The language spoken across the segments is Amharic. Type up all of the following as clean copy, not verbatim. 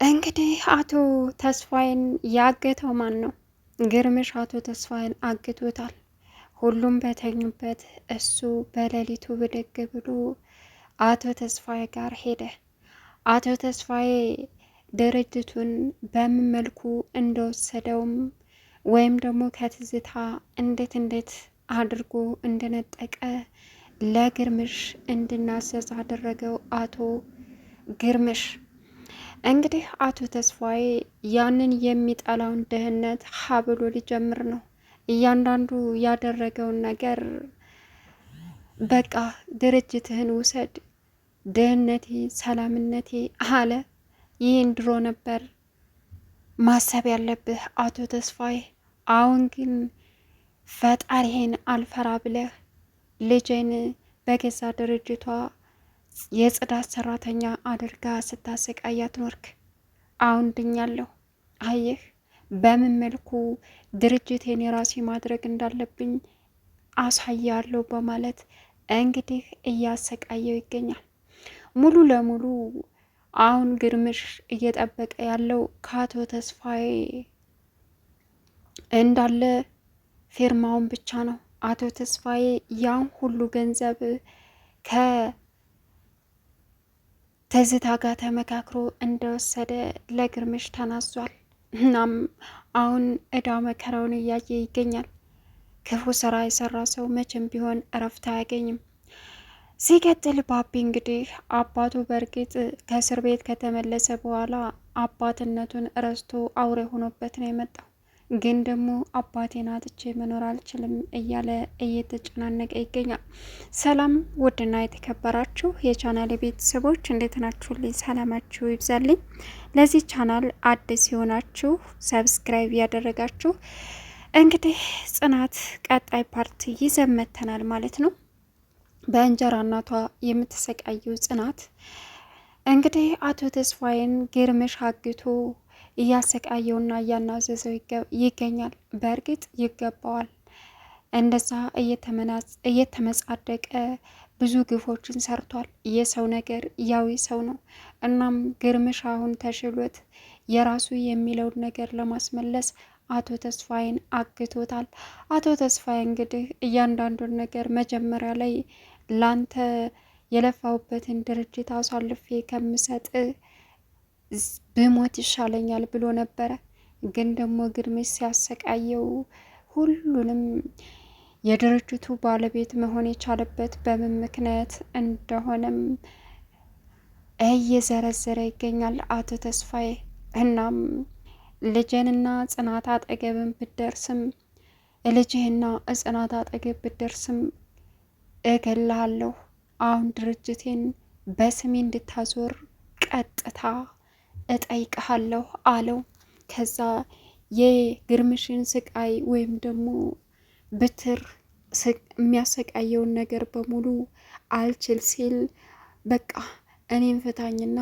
እንግዲህ አቶ ተስፋዬን ያገተው ማን ነው? ግርምሽ አቶ ተስፋዬን አግቶታል። ሁሉም በተኙበት እሱ በሌሊቱ ብድግ ብሎ አቶ ተስፋዬ ጋር ሄደ። አቶ ተስፋዬ ድርጅቱን በምን መልኩ እንደወሰደውም ወይም ደግሞ ከትዝታ እንዴት አድርጎ እንደነጠቀ ለግርምሽ እንድናዘዝ አደረገው አቶ ግርምሽ። እንግዲህ አቶ ተስፋዬ ያንን የሚጠላውን ድህነት ሀብሎ ሊጀምር ነው። እያንዳንዱ ያደረገውን ነገር በቃ ድርጅትህን ውሰድ፣ ድህነቴ ሰላምነቴ አለ። ይህን ድሮ ነበር ማሰብ ያለብህ አቶ ተስፋዬ። አሁን ግን ፈጣሪህን አልፈራ ብለህ ልጄን በገዛ ድርጅቷ የጽዳት ሰራተኛ አድርጋ ስታሰቃያት ኖርክ። አሁን ድኛለሁ። አየህ በምን መልኩ ድርጅቴን የራሴ ማድረግ እንዳለብኝ አሳያለሁ በማለት እንግዲህ እያሰቃየው ይገኛል። ሙሉ ለሙሉ አሁን ግርምሽ እየጠበቀ ያለው ከአቶ ተስፋዬ እንዳለ ፊርማውን ብቻ ነው። አቶ ተስፋዬ ያን ሁሉ ገንዘብ ከትዝታ ጋር ተመካክሮ እንደወሰደ ለግርምሽ ተናዟል። እናም አሁን እዳ መከራውን እያየ ይገኛል። ክፉ ስራ የሰራ ሰው መቼም ቢሆን እረፍት አያገኝም። ሲቀጥል ባቢ እንግዲህ አባቱ በእርግጥ ከእስር ቤት ከተመለሰ በኋላ አባትነቱን ረስቶ አውሬ ሆኖበት ነው የመጣው። ግን ደግሞ አባቴን አጥቼ መኖር አልችልም እያለ እየተጨናነቀ ይገኛል። ሰላም ውድና የተከበራችሁ የቻናል ቤተሰቦች እንዴት ናችሁልኝ? ሰላማችሁ ይብዛልኝ። ለዚህ ቻናል አዲስ የሆናችሁ ሰብስክራይብ ያደረጋችሁ እንግዲህ ጽናት ቀጣይ ፓርት ይዘን መጥተናል ማለት ነው። በእንጀራ እናቷ የምትሰቃየው ጽናት እንግዲህ አቶ ተስፋዬን ግርምሽ አግቶ እያሰቃየውና እያናዘዘው ይገኛል። በእርግጥ ይገባዋል። እንደዛ እየተመጻደቀ ብዙ ግፎችን ሰርቷል። የሰው ነገር ያዊ ሰው ነው። እናም ግርምሽ አሁን ተሽሎት የራሱ የሚለውን ነገር ለማስመለስ አቶ ተስፋዬን አግቶታል። አቶ ተስፋዬ እንግዲህ እያንዳንዱን ነገር መጀመሪያ ላይ ላንተ የለፋውበትን ድርጅት አሳልፌ ከምሰጥ ብሞት ይሻለኛል ብሎ ነበረ። ግን ደግሞ ግርምሽ ሲያሰቃየው ሁሉንም የድርጅቱ ባለቤት መሆን የቻለበት በምን ምክንያት እንደሆነም እየዘረዘረ ይገኛል አቶ ተስፋዬ። እናም ልጅህንና ጽናት አጠገብን ብደርስም ልጅህና ጽናት አጠገብ ብደርስም እገልሃለሁ። አሁን ድርጅቴን በስሜ እንድታዞር ቀጥታ እጠይቅሃለሁ አለው። ከዛ የግርምሽን ስቃይ ወይም ደግሞ ብትር የሚያሰቃየውን ነገር በሙሉ አልችል ሲል በቃ እኔም ፍታኝና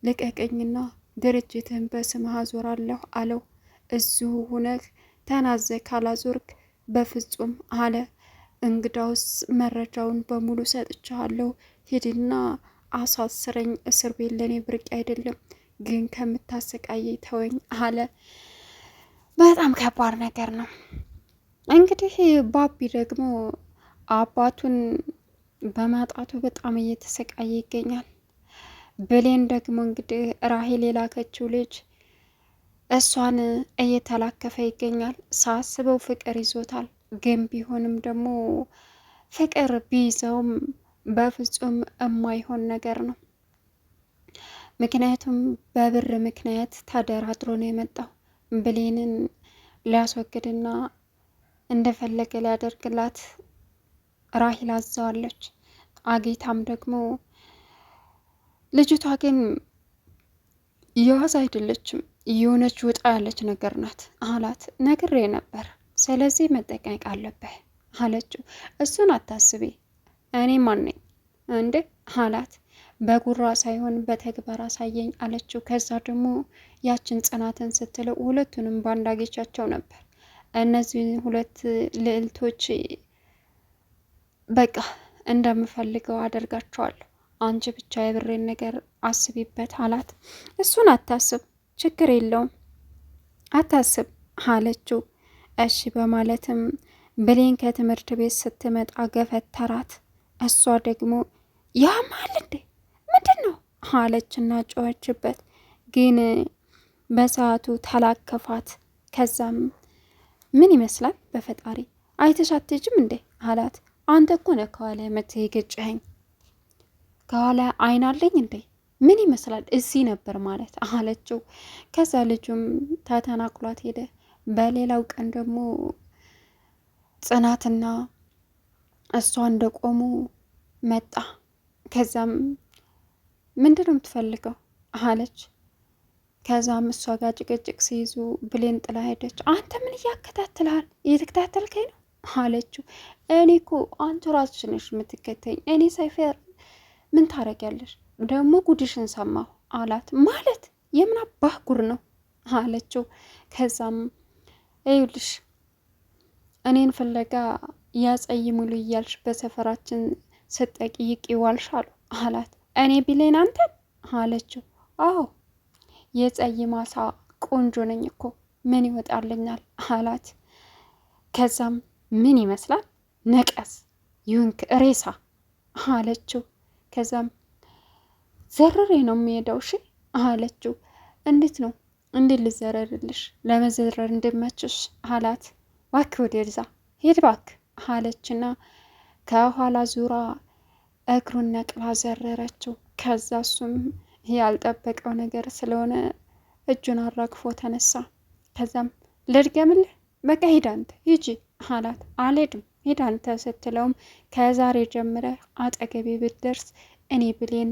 ልቀቀኝና ድርጅትን በስምህ አዞራለሁ አለው። እዚሁ ሁነህ ተናዘ ካላዞርክ በፍጹም አለ። እንግዳውስ መረጃውን በሙሉ ሰጥቻለሁ፣ ሂድና አሳስረኝ፣ እስር ቤት ለኔ ብርቅ አይደለም፣ ግን ከምታሰቃየኝ ተወኝ አለ። በጣም ከባድ ነገር ነው። እንግዲህ ባቢ ደግሞ አባቱን በማጣቱ በጣም እየተሰቃየ ይገኛል። ብሌን ደግሞ እንግዲህ ራሄል የላከችው ልጅ እሷን እየተላከፈ ይገኛል። ሳስበው ፍቅር ይዞታል። ግን ቢሆንም ደግሞ ፍቅር ቢይዘውም በፍጹም የማይሆን ነገር ነው። ምክንያቱም በብር ምክንያት ተደራድሮ ነው የመጣው። ብሌንን ሊያስወግድና እንደፈለገ ሊያደርግላት ራሂል አዘዋለች። አጌታም ደግሞ ልጅቷ ግን የዋዛ አይደለችም፣ የሆነች ውጣ ያለች ነገር ናት አላት። ነግሬ ነበር፣ ስለዚህ መጠቀቅ አለብህ አለችው። እሱን አታስቢ፣ እኔ ማን ነኝ እንዴ አላት። በጉራ ሳይሆን በተግባር አሳየኝ አለችው። ከዛ ደግሞ ያችን ጽናትን ስትለው ሁለቱንም ባንዳጌቻቸው ነበር። እነዚህ ሁለት ልዕልቶች በቃ እንደምፈልገው አደርጋቸዋለሁ፣ አንቺ ብቻ የብሬን ነገር አስቢበት አላት። እሱን አታስብ፣ ችግር የለውም አታስብ አለችው። እሺ በማለትም ብሌን ከትምህርት ቤት ስትመጣ ገፈተራት። እሷ ደግሞ ያማል እንዴ ምንድን ነው አለችና ጮኸችበት። ግን በሰዓቱ ተላከፋት። ከዛም ምን ይመስላል በፈጣሪ አይተሽ አትሄጂም እንዴ አላት። አንተ እኮ ነህ ከኋላ መተህ የገጨኸኝ፣ ከኋላ አይን አለኝ እንዴ ምን ይመስላል እዚህ ነበር ማለት አለችው። ከዛ ልጁም ተተናክሏት ሄደ። በሌላው ቀን ደግሞ ጽናትና እሷ እንደቆሙ መጣ። ከዛም ምንድን ነው የምትፈልገው አለች። ከዛም እሷ ጋር ጭቅጭቅ ሲይዙ ብሌን ጥላ ሄደች። አንተ ምን እያከታትልሃል እየተከታተልከኝ ነው አለችው። እኔ እኮ አንቺ ራስሽ ነሽ የምትከተኝ፣ እኔ ሳይፈር ምን ታረጊያለሽ? ደግሞ ጉድሽን ሰማሁ አላት። ማለት የምን አባህ ጉር ነው አለችው። ከዛም እዩልሽ እኔን ፍለጋ ያጸይ ሙሉ እያልሽ በሰፈራችን ስጠቂይቅ ይዋልሽ አላት። እኔ ቢሌን አንተን አለችው። አዎ የጸይ ማሳ ቆንጆ ነኝ እኮ ምን ይወጣልኛል አላት። ከዛም ምን ይመስላል ነቀስ ይሁንክ ሬሳ አለችው። ከዛም ዘርሬ ነው የሚሄደው እሺ አለችው። እንዴት ነው እንዴት ልዘረርልሽ ለመዘረር እንድመችሽ አላት። እባክህ ወደዛ ሄድ እባክህ አለችና ከኋላ ዙራ እግሩን ነቅላ ዘረረችው። ከዛ እሱም ያልጠበቀው ነገር ስለሆነ እጁን አራግፎ ተነሳ። ከዛም ልድገምልህ በቃ ሂድ አንተ ሂጂ አላት። አልሄድም ሂድ አንተ ስትለውም ከዛሬ ጀምረህ አጠገቤ ብትደርስ እኔ ብሌን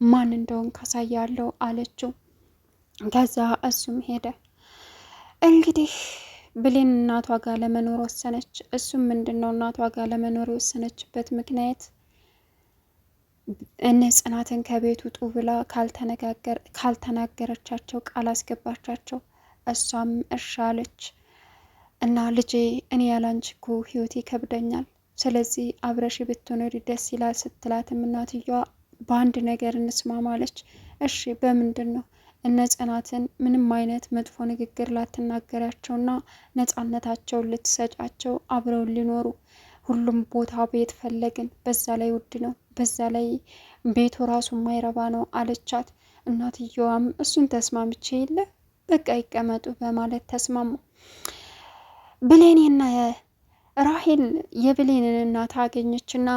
ማን እንደሆን ካሳያለሁ አለችው። ከዛ እሱም ሄደ። እንግዲህ ብሌን እናቷ ጋር ለመኖር ወሰነች። እሱም ምንድነው እናቷ ጋር ለመኖር የወሰነችበት ምክንያት እነ ጽናትን ከቤት ውጡ ብላ ካልተናገረቻቸው ቃል አስገባቻቸው። እሷም እሺ አለች እና ልጄ እኔ ያላንቺ እኮ ህይወቴ ይከብደኛል፣ ስለዚህ አብረሽ ብትኖሪ ደስ ይላል ስትላትም እናትየዋ በአንድ ነገር እንስማማለች። እሺ በምንድን ነው? እነ ጽናትን ምንም አይነት መጥፎ ንግግር ላትናገራቸውና ነፃነታቸውን ልትሰጫቸው አብረው ሊኖሩ ሁሉም ቦታ ቤት ፈለግን፣ በዛ ላይ ውድ ነው፣ በዛ ላይ ቤቱ ራሱ ማይረባ ነው አለቻት። እናትየዋም እሱን ተስማምቼ የለ በቃ ይቀመጡ በማለት ተስማሙ። ብሌንና ራሄል የብሌንን እናት አገኘችና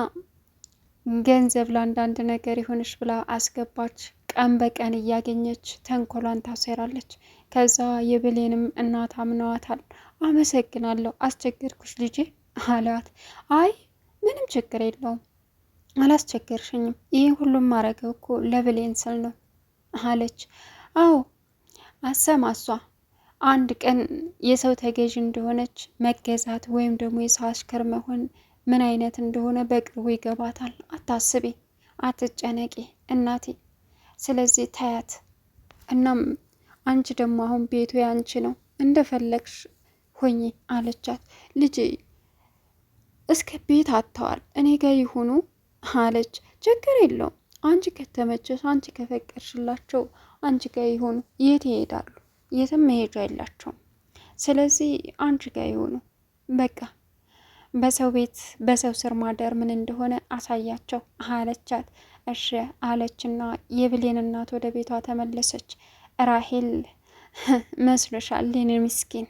ገንዘብ ለአንዳንድ ነገር ይሆንሽ ብላ አስገባች። ቀን በቀን እያገኘች ተንኮሏን ታሰራለች። ከዛ የብሌንም እናት አምነዋታል። አመሰግናለሁ አስቸገርኩሽ ልጄ አላት። አይ ምንም ችግር የለውም አላስቸገርሽኝም፣ ይህን ሁሉም ማረገው እኮ ለብሌን ስል ነው አለች። አዎ አሰማሷ አንድ ቀን የሰው ተገዥ እንደሆነች መገዛት ወይም ደግሞ የሰው አሽከር መሆን ምን አይነት እንደሆነ በቅርቡ ይገባታል። አታስቢ፣ አትጨነቂ እናቴ፣ ስለዚህ ታያት። እናም አንቺ ደግሞ አሁን ቤቱ ያንቺ ነው እንደፈለግሽ ሆኚ አለቻት። ልጅ እስከ ቤት አጥተዋል እኔ ጋር ይሁኑ አለች። ችግር የለውም አንቺ ከተመቸሽ፣ አንቺ ከፈቀድሽላቸው አንቺ ጋር ይሁኑ። የት ይሄዳሉ? የትም መሄጃ የላቸውም። ስለዚህ አንቺ ጋር ይሁኑ በቃ በሰው ቤት በሰው ስር ማደር ምን እንደሆነ አሳያቸው አለቻት። እሺ አለችና የብሌን እናት ወደ ቤቷ ተመለሰች። ራሄል መስሎሻል የኔ ምስኪን፣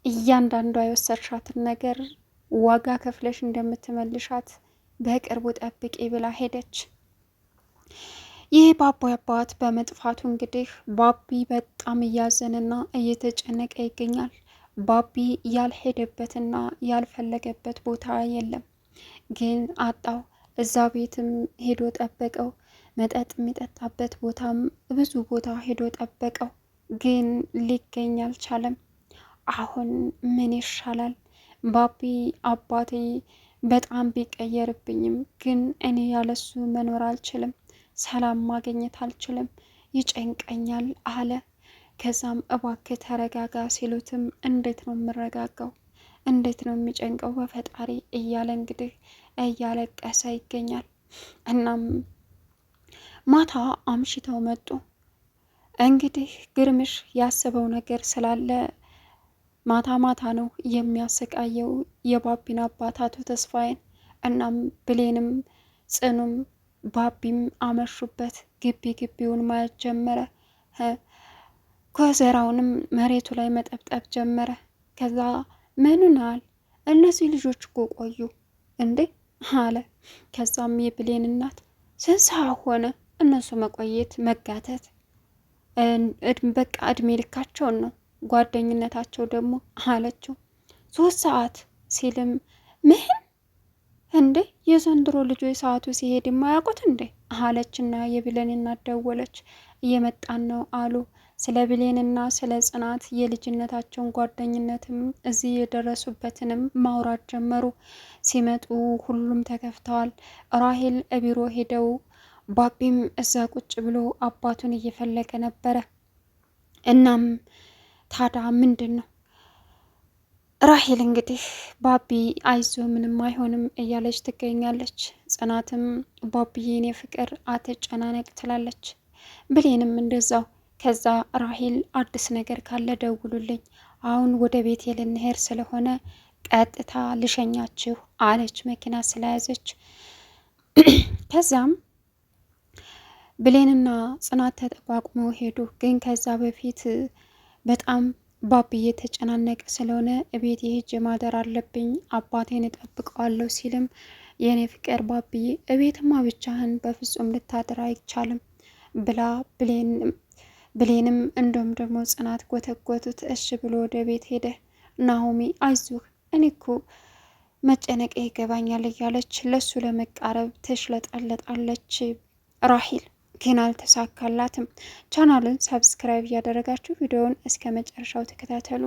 እያንዳንዷ የወሰድሻትን ነገር ዋጋ ከፍለሽ እንደምትመልሻት በቅርቡ ጠብቂ ብላ ሄደች። ይህ ባቢ አባት በመጥፋቱ እንግዲህ ባቢ በጣም እያዘንና እየተጨነቀ ይገኛል። ባቢ ያልሄደበትና ያልፈለገበት ቦታ የለም፣ ግን አጣው። እዛ ቤትም ሄዶ ጠበቀው፣ መጠጥ የሚጠጣበት ቦታም ብዙ ቦታ ሄዶ ጠበቀው፣ ግን ሊገኝ አልቻለም። አሁን ምን ይሻላል? ባቢ አባቴ በጣም ቢቀየርብኝም ግን እኔ ያለሱ መኖር አልችልም፣ ሰላም ማግኘት አልችልም፣ ይጨንቀኛል አለ። ከዛም እባክህ ተረጋጋ ሲሉትም እንዴት ነው የምረጋጋው? እንዴት ነው የሚጨንቀው በፈጣሪ እያለ እንግዲህ እያለቀሰ ይገኛል። እናም ማታ አምሽተው መጡ። እንግዲህ ግርምሽ ያሰበው ነገር ስላለ ማታ ማታ ነው የሚያሰቃየው የባቢን አባት አቶ ተስፋዬን። እናም ብሌንም ጽኑም ባቢም አመሹበት። ግቢውን ማየት ጀመረ። ኮዘራውንም መሬቱ ላይ መጠብጠብ ጀመረ። ከዛ ምንናል እነዚህ ልጆች እኮ ቆዩ እንዴ አለ። ከዛም የብሌን እናት ስንት ሰዓት ሆነ እነሱ መቆየት መጋተት በቃ እድሜ ልካቸውን ነው ጓደኝነታቸው ደግሞ አለችው። 3 ሰዓት ሲልም ምን እንዴ የዘንድሮ ልጆች ሰዓቱ ሲሄድ የማያውቁት እንዴ አለችና የብሌን እናት ደወለች። እየመጣን ነው አሉ። ስለ ብሌንና ስለ ጽናት የልጅነታቸውን ጓደኝነትም እዚህ የደረሱበትንም ማውራት ጀመሩ። ሲመጡ ሁሉም ተከፍተዋል። ራሄል ቢሮ ሄደው ባቢም እዛ ቁጭ ብሎ አባቱን እየፈለገ ነበረ። እናም ታዳ ምንድን ነው ራሄል እንግዲህ ባቢ አይዞ ምንም አይሆንም እያለች ትገኛለች። ጽናትም ባቢዬ የኔ ፍቅር አትጨናነቅ ትላለች። ብሌንም እንደዛው። ከዛ ራሄል አዲስ ነገር ካለ ደውሉልኝ፣ አሁን ወደ ቤት ልንሄድ ስለሆነ ቀጥታ ልሸኛችሁ አለች መኪና ስለያዘች። ከዛም ብሌንና ጽናት ተጠቋቁመው ሄዱ። ግን ከዛ በፊት በጣም ባቢዬ ተጨናነቀ ስለሆነ እቤት ሄጄ ማደር አለብኝ አባቴን እጠብቀዋለሁ ሲልም የኔ ፍቅር ባቢዬ እቤትማ ብቻህን በፍጹም ልታድር አይቻልም ብላ ብሌንም እንዲሁም ደግሞ ጽናት ጎተጎቱት። እሺ ብሎ ወደ ቤት ሄደ። ናሆሚ አይዞህ እኔ እኮ መጨነቅ ይገባኛል እያለች ለሱ ለመቃረብ ትሽለጠለጣለች። ራሄል ግን አልተሳካላትም። ቻናሉን ሰብስክራይብ እያደረጋችሁ ቪዲዮውን እስከ መጨረሻው ተከታተሉ።